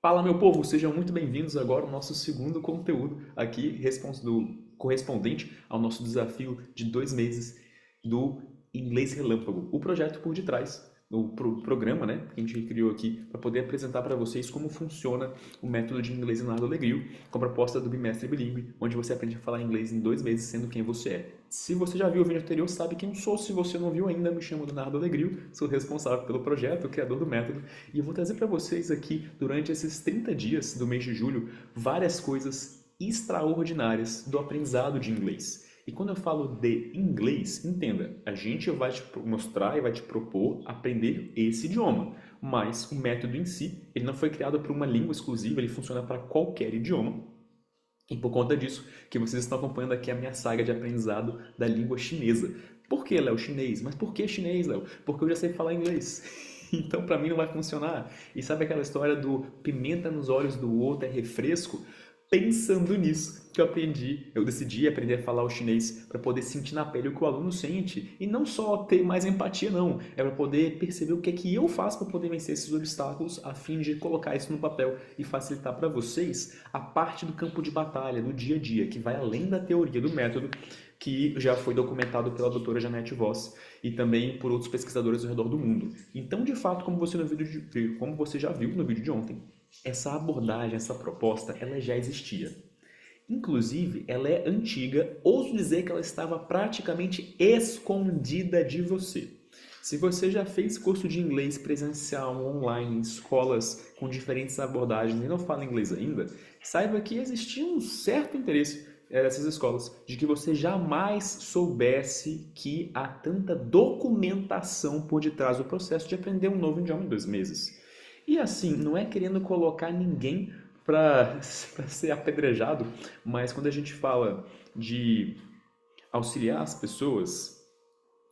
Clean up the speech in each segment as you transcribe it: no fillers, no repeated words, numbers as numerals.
Fala, meu povo, sejam muito bem-vindos agora ao nosso segundo conteúdo aqui, correspondente ao nosso desafio de 2 meses do Inglês Relâmpago, o projeto por detrás do programa, né, que a gente criou aqui para poder apresentar para vocês como funciona o método de inglês Leonardo Alegrio, com a proposta do bimestre bilíngue, onde você aprende a falar inglês em 2 meses sendo quem você é. Se você já viu o vídeo anterior, sabe quem eu sou. Se você não viu ainda, me chamo Leonardo Alegrio, sou responsável pelo projeto, o criador do método, e eu vou trazer para vocês aqui, durante esses 30 dias do mês de julho, várias coisas extraordinárias do aprendizado de inglês. E quando eu falo de inglês, entenda, a gente vai te mostrar e vai te propor aprender esse idioma, mas o método em si, ele não foi criado para uma língua exclusiva, ele funciona para qualquer idioma. E por conta disso, que vocês estão acompanhando aqui a minha saga de aprendizado da língua chinesa. Por que, Léo, chinês? Mas por que chinês, Léo? Porque eu já sei falar inglês. Então, para mim, não vai funcionar. E sabe aquela história do pimenta nos olhos do outro é refresco? Pensando nisso que eu decidi aprender a falar o chinês para poder sentir na pele o que o aluno sente e não só ter mais empatia, não, é para poder perceber o que é que eu faço para poder vencer esses obstáculos a fim de colocar isso no papel e facilitar para vocês a parte do campo de batalha, do dia a dia, que vai além da teoria do método que já foi documentado pela doutora Janete Voss e também por outros pesquisadores ao redor do mundo. Então, de fato, como você já viu no vídeo de ontem, essa abordagem, essa proposta, ela já existia. Inclusive, ela é antiga, ouso dizer que ela estava praticamente escondida de você. Se você já fez curso de inglês presencial, online, em escolas com diferentes abordagens e não fala inglês ainda, saiba que existia um certo interesse dessas escolas de que você jamais soubesse que há tanta documentação por detrás do processo de aprender um novo idioma em 2 meses. E assim, não é querendo colocar ninguém para ser apedrejado, mas quando a gente fala de auxiliar as pessoas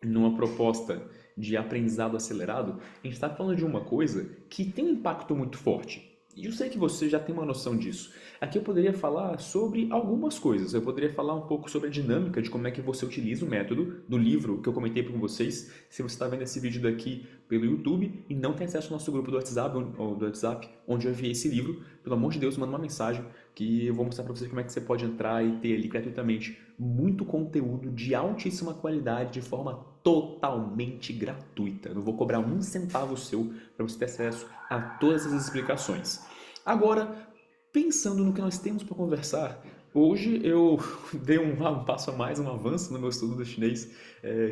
numa proposta de aprendizado acelerado, a gente está falando de uma coisa que tem um impacto muito forte. E eu sei que você já tem uma noção disso. Aqui eu poderia falar sobre algumas coisas. Eu poderia falar um pouco sobre a dinâmica de como é que você utiliza o método do livro que eu comentei com vocês. Se você está vendo esse vídeo daqui pelo YouTube e não tem acesso ao nosso grupo do WhatsApp, onde eu enviei esse livro, pelo amor de Deus, manda uma mensagem que eu vou mostrar para você como é que você pode entrar e ter ali gratuitamente muito conteúdo de altíssima qualidade de forma totalmente gratuita. Não vou cobrar um centavo seu para você ter acesso a todas essas explicações. Agora, pensando no que nós temos para conversar, hoje eu dei um passo a mais, um avanço no meu estudo do chinês,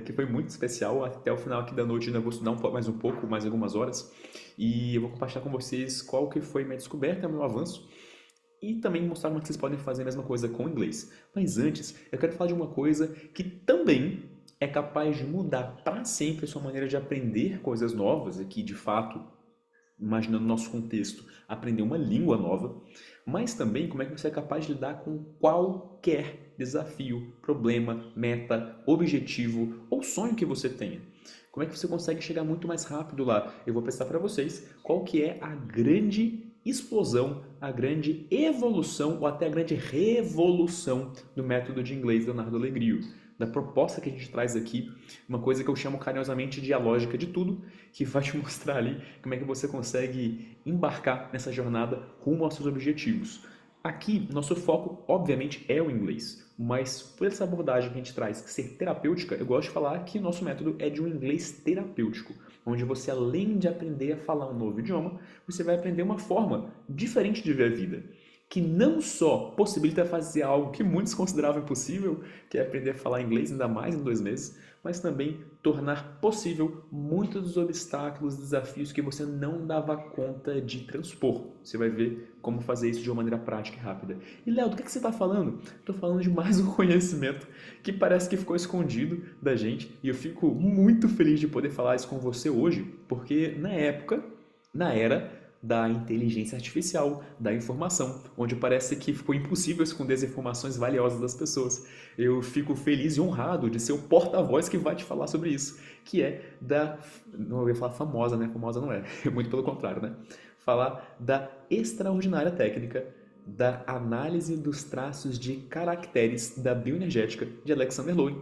que foi muito especial. Até o final aqui da noite ainda vou estudar mais um pouco, mais algumas horas, e eu vou compartilhar com vocês qual que foi minha descoberta, meu avanço, e também mostrar como vocês podem fazer a mesma coisa com o inglês. Mas antes, eu quero falar de uma coisa que também é capaz de mudar para sempre a sua maneira de aprender coisas novas, aqui de fato imaginando o nosso contexto, aprender uma língua nova, mas também como é que você é capaz de lidar com qualquer desafio, problema, meta, objetivo ou sonho que você tenha. Como é que você consegue chegar muito mais rápido lá? Eu vou apresentar para vocês qual que é a grande explosão, a grande evolução ou até a grande revolução do método de inglês Leonardo Alegrio, da proposta que a gente traz aqui, uma coisa que eu chamo carinhosamente de a lógica de tudo, que vai te mostrar ali como é que você consegue embarcar nessa jornada rumo aos seus objetivos. Aqui, nosso foco, obviamente, é o inglês, mas por essa abordagem que a gente traz, ser terapêutica, eu gosto de falar que o nosso método é de um inglês terapêutico, onde você, além de aprender a falar um novo idioma, você vai aprender uma forma diferente de ver a vida, que não só possibilita fazer algo que muitos consideravam impossível, que é aprender a falar inglês ainda mais em 2 meses, mas também tornar possível muitos dos obstáculos, desafios que você não dava conta de transpor. Você vai ver como fazer isso de uma maneira prática e rápida. E Léo, do que você está falando? Estou falando de mais um conhecimento que parece que ficou escondido da gente e eu fico muito feliz de poder falar isso com você hoje, porque na era da inteligência artificial, da informação, onde parece que ficou impossível esconder as informações valiosas das pessoas. Eu fico feliz e honrado de ser o porta-voz que vai te falar sobre isso, que é da... Não ia falar famosa, né? Famosa não é, muito pelo contrário, né? Falar da extraordinária técnica da análise dos traços de caracteres da bioenergética de Alexander Lowen,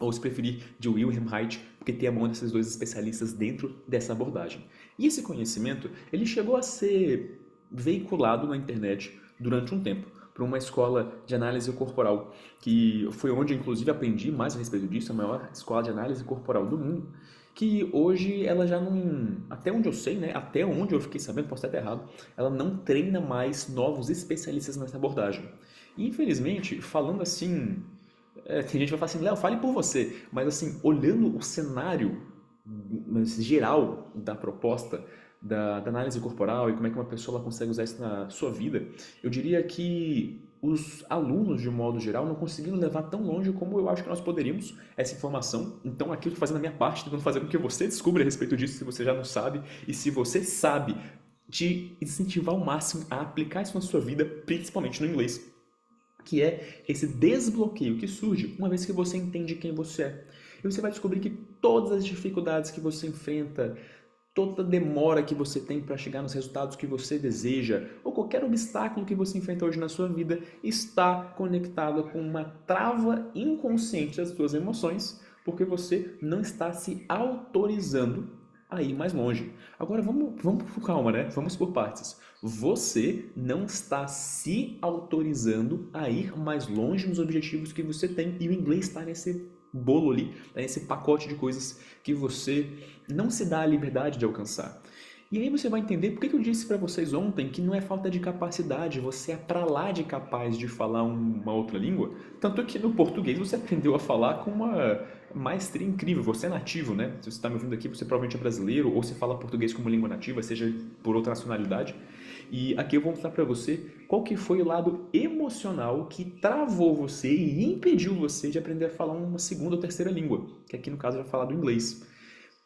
ou se preferir, de Wilhelm Reich, porque tem a mão desses dois especialistas dentro dessa abordagem. E esse conhecimento, ele chegou a ser veiculado na internet durante um tempo para uma escola de análise corporal, que foi onde inclusive aprendi mais a respeito disso, a maior escola de análise corporal do mundo, que hoje ela já não, até onde eu sei, né, até onde eu fiquei sabendo, posso estar até errado, ela não treina mais novos especialistas nessa abordagem. E infelizmente, falando assim, tem gente que vai falar assim, Léo, fale por você, mas assim, olhando o cenário geral da proposta da análise corporal e como é que uma pessoa ela consegue usar isso na sua vida, eu diria que os alunos, de modo geral, não conseguiram levar tão longe como eu acho que nós poderíamos essa informação. Então, aqui eu estou fazendo a minha parte, tentando fazer com que você descubra a respeito disso, se você já não sabe, e se você sabe, te incentivar ao máximo a aplicar isso na sua vida, principalmente no inglês, que é esse desbloqueio que surge uma vez que você entende quem você é. E você vai descobrir que todas as dificuldades que você enfrenta, toda demora que você tem para chegar nos resultados que você deseja, ou qualquer obstáculo que você enfrenta hoje na sua vida, está conectado com uma trava inconsciente das suas emoções, porque você não está se autorizando a ir mais longe. Agora vamos com calma, né? Vamos por partes. Você não está se autorizando a ir mais longe nos objetivos que você tem, e o inglês está nesse bolo ali, nesse pacote de coisas que você não se dá a liberdade de alcançar. E aí você vai entender por que eu disse para vocês ontem que não é falta de capacidade, você é para lá de capaz de falar uma outra língua. Tanto que no português você aprendeu a falar com uma maestria incrível, você é nativo, né? Se você está me ouvindo aqui, você provavelmente é brasileiro ou você fala português como língua nativa, seja por outra nacionalidade. E aqui eu vou mostrar para você qual que foi o lado emocional que travou você e impediu você de aprender a falar uma segunda ou terceira língua, que aqui no caso eu vou falar do inglês.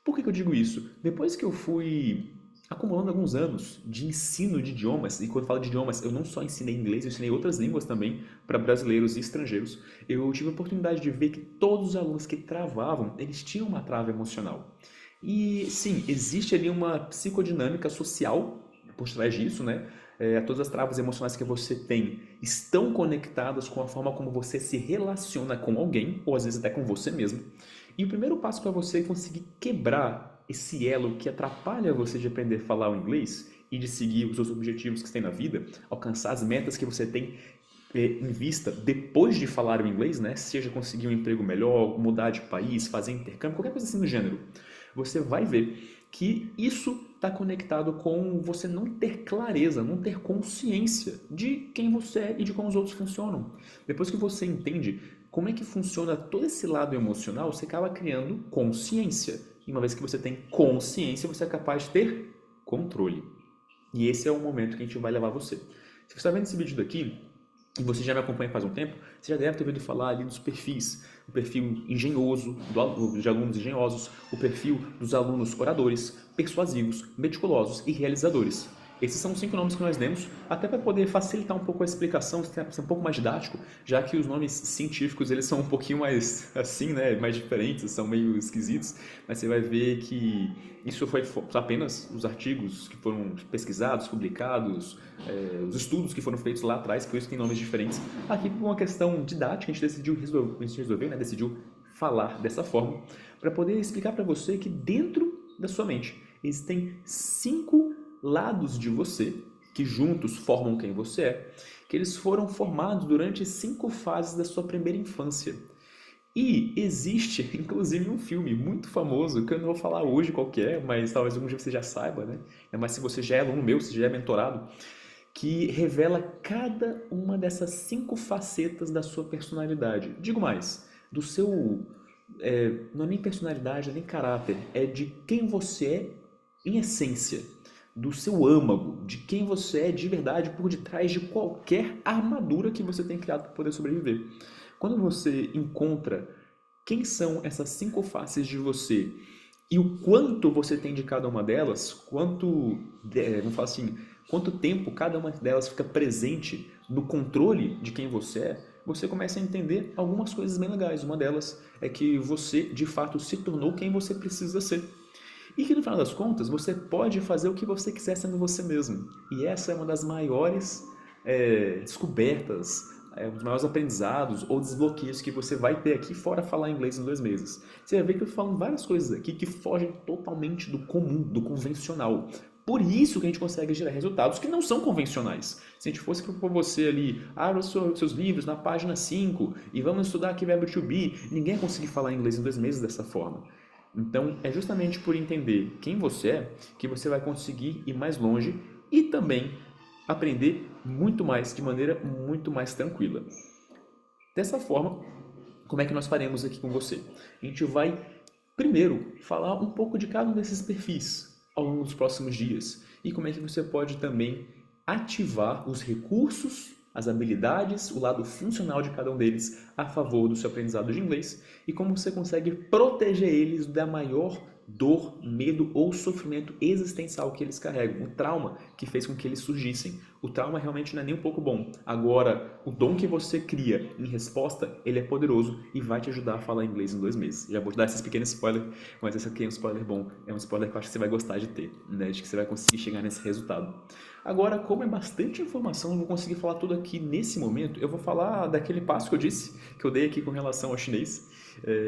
Por que eu digo isso? Depois que eu fui acumulando alguns anos de ensino de idiomas, e quando eu falo de idiomas, eu não só ensinei inglês, eu ensinei outras línguas também para brasileiros e estrangeiros, eu tive a oportunidade de ver que todos os alunos que travavam, eles tinham uma trava emocional. E sim, existe ali uma psicodinâmica social por trás disso, né? Todas as travas emocionais que você tem estão conectadas com a forma como você se relaciona com alguém, ou às vezes até com você mesmo. E o primeiro passo para você conseguir quebrar esse elo que atrapalha você de aprender a falar o inglês e de seguir os seus objetivos que você tem na vida, alcançar as metas que você tem em vista depois de falar o inglês, né? Seja conseguir um emprego melhor, mudar de país, fazer intercâmbio, qualquer coisa assim do gênero. Você vai ver que isso está conectado com você não ter clareza, não ter consciência de quem você é e de como os outros funcionam. Depois que você entende como é que funciona todo esse lado emocional, você acaba criando consciência. E uma vez que você tem consciência, você é capaz de ter controle. E esse é o momento que a gente vai levar você. Se você está vendo esse vídeo daqui, e você já me acompanha faz um tempo, você já deve ter ouvido falar ali dos perfis. O perfil engenhoso, de alunos engenhosos, o perfil dos alunos oradores, persuasivos, meticulosos e realizadores. Esses são os 5 nomes que nós demos, até para poder facilitar um pouco a explicação, ser um pouco mais didático, já que os nomes científicos eles são um pouquinho mais assim, né, mais diferentes, são meio esquisitos, mas você vai ver que isso foi apenas os artigos que foram pesquisados, publicados, os estudos que foram feitos lá atrás, por isso tem nomes diferentes. Aqui por uma questão didática a gente resolveu, né, decidiu falar dessa forma, para poder explicar para você que dentro da sua mente existem 5 lados de você, que juntos formam quem você é, que eles foram formados durante 5 fases da sua primeira infância. E existe, inclusive, um filme muito famoso, que eu não vou falar hoje qual que é, mas talvez algum dia você já saiba, né? Mas se você já é aluno meu, se já é mentorado, que revela cada uma dessas 5 facetas da sua personalidade. Digo mais, do seu... não é nem personalidade, nem caráter, é de quem você é em essência, do seu âmago, de quem você é de verdade por detrás de qualquer armadura que você tem criado para poder sobreviver. Quando você encontra quem são essas 5 faces de você e o quanto você tem de cada uma delas, vamos falar assim, quanto tempo cada uma delas fica presente no controle de quem você é, você começa a entender algumas coisas bem legais. Uma delas é que você, de fato, se tornou quem você precisa ser. E que no final das contas você pode fazer o que você quiser sendo você mesmo. E essa é uma das maiores descobertas, um dos maiores aprendizados ou desbloqueios que você vai ter aqui, fora falar inglês em 2 meses. Você vai ver que eu estou falando várias coisas aqui que fogem totalmente do comum, do convencional. Por isso que a gente consegue gerar resultados que não são convencionais. Se a gente fosse propor você ali, abra os seus livros na página 5 e vamos estudar aqui verbo to be, ninguém ia conseguir falar inglês em 2 meses dessa forma. Então, é justamente por entender quem você é que você vai conseguir ir mais longe e também aprender muito mais, de maneira muito mais tranquila. Dessa forma, como é que nós faremos aqui com você? A gente vai, primeiro, falar um pouco de cada um desses perfis ao longo dos próximos dias e como é que você pode também ativar os recursos, as habilidades, o lado funcional de cada um deles a favor do seu aprendizado de inglês e como você consegue proteger eles da maior dor, medo ou sofrimento existencial que eles carregam, o trauma que fez com que eles surgissem. O trauma realmente não é nem um pouco bom. Agora, o dom que você cria em resposta, ele é poderoso e vai te ajudar a falar inglês em 2 meses. Já vou te dar esses pequenos spoilers, mas esse aqui é um spoiler bom. É um spoiler que eu acho que você vai gostar de ter, né? De que você vai conseguir chegar nesse resultado. Agora, como é bastante informação, eu não vou conseguir falar tudo aqui nesse momento. Eu vou falar daquele passo que eu disse, que eu dei aqui com relação ao chinês,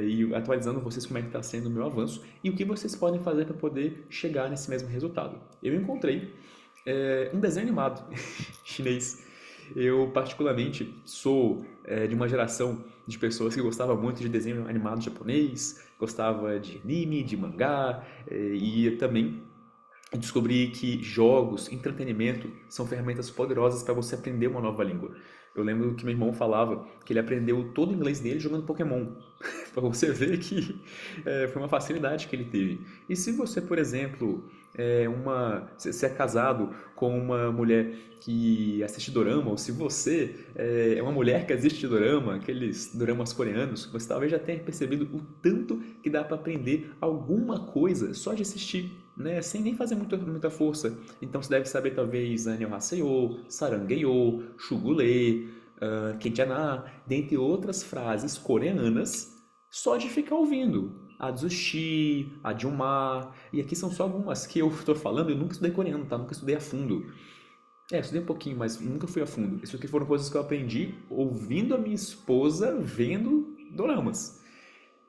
e atualizando vocês como é que está sendo o meu avanço e o que vocês podem fazer para poder chegar nesse mesmo resultado. Eu encontrei um desenho animado chinês. Eu, particularmente, sou de uma geração de pessoas que gostava muito de desenho animado japonês, gostava de anime, de mangá, e também descobri que jogos, entretenimento são ferramentas poderosas para você aprender uma nova língua. Eu lembro que meu irmão falava que ele aprendeu todo o inglês dele jogando Pokémon. Para você ver que foi uma facilidade que ele teve. E se você, por exemplo, se é casado com uma mulher que assiste dorama, ou se você é uma mulher que assiste dorama, aqueles doramas coreanos, você talvez já tenha percebido o tanto que dá para aprender alguma coisa só de assistir, né? Sem nem fazer muita força. Então você deve saber talvez Annyeonghaseyo, Sarangeyo, Shugule, Kenjana, dentre outras frases coreanas, só de ficar ouvindo. Atsushi, Adjuma, e aqui são só algumas que eu estou falando, eu nunca estudei coreano, tá? Nunca estudei a fundo. Estudei um pouquinho, mas nunca fui a fundo. Isso aqui foram coisas que eu aprendi ouvindo a minha esposa vendo doramas.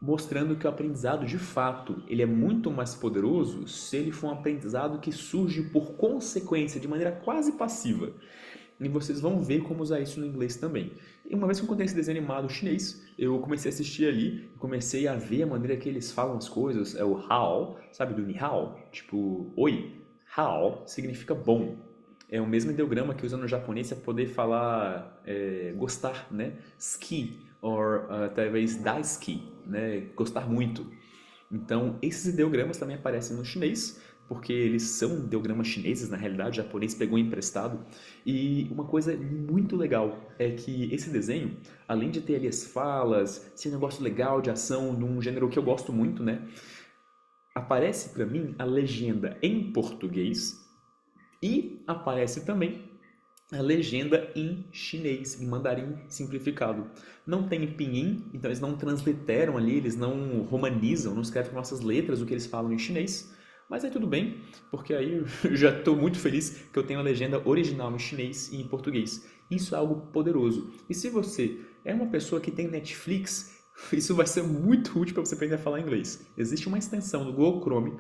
Mostrando que o aprendizado, de fato, ele é muito mais poderoso se ele for um aprendizado que surge por consequência, de maneira quase passiva. E vocês vão ver como usar isso no inglês também. E uma vez que eu encontrei esse desenho animado chinês, eu comecei a assistir ali, comecei a ver a maneira que eles falam as coisas. É o hao, sabe, do ni hao? Tipo, oi. Hao significa bom. É o mesmo ideograma que usa no japonês para poder falar gostar, né? Ski, ou talvez daisuki, né? Gostar muito. Então, esses ideogramas também aparecem no chinês, porque eles são ideogramas chineses, na realidade, o japonês pegou emprestado. E uma coisa muito legal é que esse desenho, além de ter ali as falas, ser um negócio legal de ação, num gênero que eu gosto muito, né? Aparece para mim a legenda em português e aparece também a legenda em chinês, em mandarim simplificado. Não tem pinyin, então eles não transliteram ali, eles não romanizam, não escrevem com nossas letras o que eles falam em chinês. Mas aí tudo bem, porque aí eu já estou muito feliz que eu tenho a legenda original em chinês e em português. Isso é algo poderoso. E se você é uma pessoa que tem Netflix, isso vai ser muito útil para você aprender a falar inglês. Existe uma extensão do Google Chrome,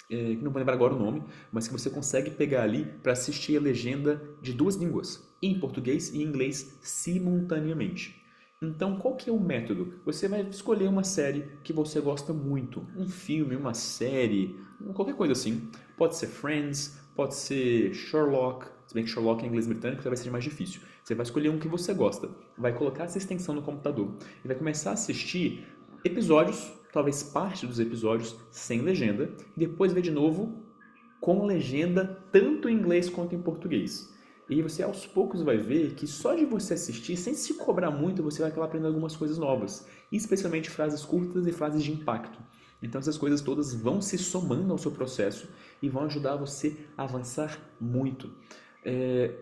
que não vou lembrar agora o nome, mas que você consegue pegar ali para assistir a legenda de 2 línguas, em português e em inglês, simultaneamente. Então, qual que é o método? Você vai escolher uma série que você gosta muito, um filme, uma série, qualquer coisa assim. Pode ser Friends, pode ser Sherlock, se bem que Sherlock é em inglês britânico, talvez seja mais difícil. Você vai escolher um que você gosta, vai colocar essa extensão no computador e vai começar a assistir episódios, talvez parte dos episódios sem legenda, e depois ver de novo com legenda tanto em inglês quanto em português. E você aos poucos vai ver que só de você assistir, sem se cobrar muito, você vai acabar aprendendo algumas coisas novas, especialmente frases curtas e frases de impacto. Então essas coisas todas vão se somando ao seu processo e vão ajudar você a avançar muito.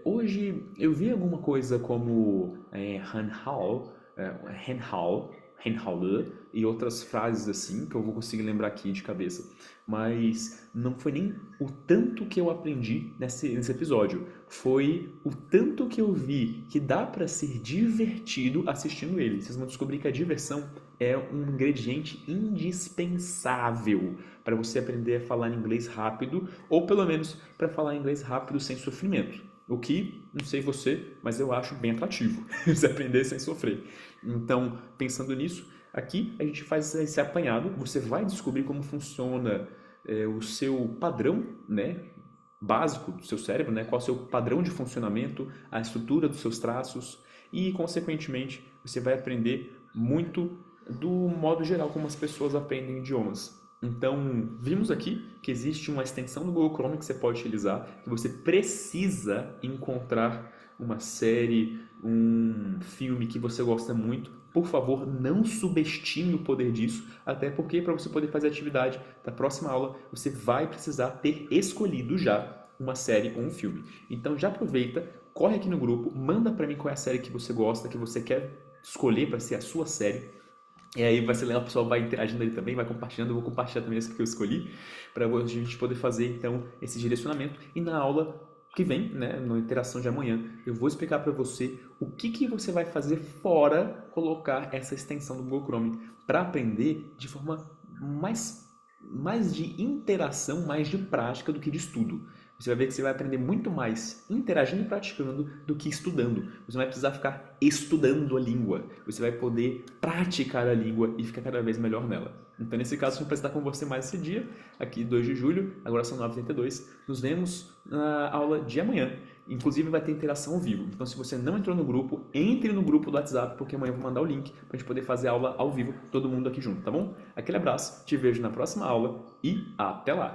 Hoje eu vi alguma coisa como Hanhao, e outras frases assim, que eu vou conseguir lembrar aqui de cabeça. Mas não foi nem o tanto que eu aprendi nesse episódio, foi o tanto que eu vi que dá para ser divertido assistindo ele. Vocês vão descobrir que a diversão é um ingrediente indispensável para você aprender a falar inglês rápido, ou pelo menos para falar inglês rápido sem sofrimento. O que, não sei você, mas eu acho bem atrativo, você aprender sem sofrer. Então, pensando nisso, aqui a gente faz esse apanhado, você vai descobrir como funciona o seu padrão, né, básico do seu cérebro, né, qual é o seu padrão de funcionamento, a estrutura dos seus traços e, consequentemente, você vai aprender muito do modo geral como as pessoas aprendem idiomas. Então, vimos aqui que existe uma extensão do Google Chrome que você pode utilizar, que você precisa encontrar uma série, um filme que você gosta muito. Por favor, não subestime o poder disso, até porque para você poder fazer a atividade da próxima aula, você vai precisar ter escolhido já uma série ou um filme. Então já aproveita, corre aqui no grupo, manda para mim qual é a série que você gosta, que você quer escolher para ser a sua série. E aí vai ser legal, o pessoal vai interagindo ali também, vai compartilhando, eu vou compartilhar também esse que eu escolhi, para a gente poder fazer então esse direcionamento. E na aula que vem, né, na interação de amanhã, eu vou explicar para você o que você vai fazer fora colocar essa extensão do Google Chrome para aprender de forma mais de interação, mais de prática do que de estudo. Você vai ver que você vai aprender muito mais interagindo e praticando do que estudando. Você não vai precisar ficar estudando a língua. Você vai poder praticar a língua e ficar cada vez melhor nela. Então, nesse caso, eu vou estar com você mais esse dia, aqui 2 de julho, agora são 9h32. Nos vemos na aula de amanhã. Inclusive, vai ter interação ao vivo. Então, se você não entrou no grupo, entre no grupo do WhatsApp, porque amanhã eu vou mandar o link para a gente poder fazer a aula ao vivo, todo mundo aqui junto, tá bom? Aquele abraço, te vejo na próxima aula e até lá!